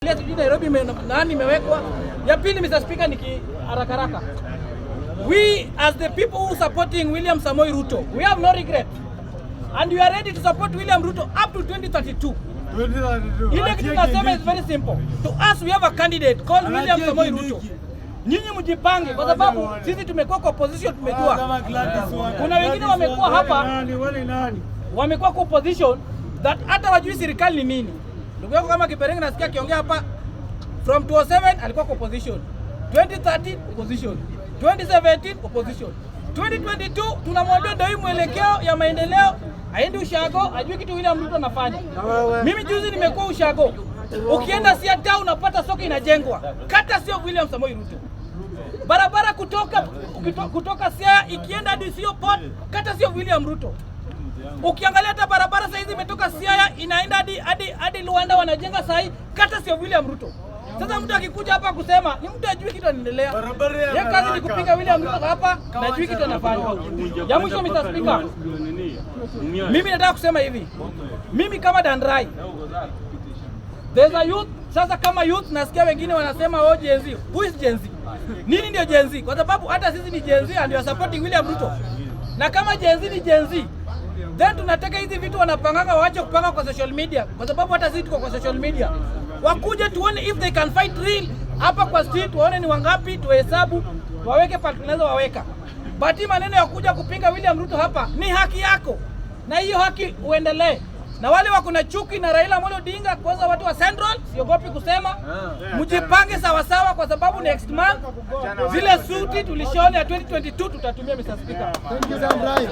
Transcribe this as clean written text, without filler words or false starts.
kuangalia sijui Nairobi nani imewekwa. Ya pili Mr. Speaker, haraka. We as the people who supporting William Samoei Ruto, we have no regret. And we are ready to support William Ruto up to 2032. Ile kitu nasema is very simple. To us we have a candidate called William Samoei Ruto. Nyinyi mjipange kwa sababu sisi tumekuwa kwa opposition, tumejua. Kuna wengine wamekuwa hapa wamekuwa kwa opposition that hata wajui serikali ni nini. Ndugu yangu kama Kiperenge nasikia akiongea hapa from 2007 alikuwa kwa opposition. 2013 opposition. 2017 opposition. 2022 tunamwambia ndio hii mwelekeo ya maendeleo, aende ushago, ajue kitu William Ruto anafanya. Mimi juzi nimekuwa ushago. Ukienda Siaya unapata soko inajengwa. Kata sio William Samoei Ruto. Barabara kutoka Siaya ikienda hadi sio port, kata sio William Ruto. Ukiangalia hata barabara sasa hizi imetoka Siaya inaenda hadi Luanda wanajenga sasa hii, kata sio William Ruto. Sasa mtu akikuja hapa kusema ni mtu ajui kitu anaendelea. Yeye kazi ni kupinga William Ruto hapa na ajui kitu anafanya. Ya mwisho Mr. Speaker. Mimi nataka kusema hivi. Mimi kama Dandrai, there's a youth, sasa kama youth nasikia wengine wanasema oh Gen Z. Who is Gen Z? Nini ndio Gen Z? Kwa sababu hata sisi ni Gen Z and we are supporting William Ruto. Na kama Gen Z ni Gen Z, then tunataka hizi vitu wanapanganga waache kupanga kwa social media. Kwa sababu hata sisi tuko kwa social media. Wakuje tuone if they can fight real hapa kwa street, waone ni wangapi, tuhesabu, waweke partners waweka. But maneno ya kuja kupinga William Ruto hapa ni haki yako. Na hiyo haki uendelee. Na wale wako na chuki na Raila Amolo Odinga, kwanza watu wa Central, siogopi kusema, mjipange sawa sawa kwa sababu next month zile suti tulishona ya 2022 tutatumia Mr. Speaker. Thank you, Dandrai.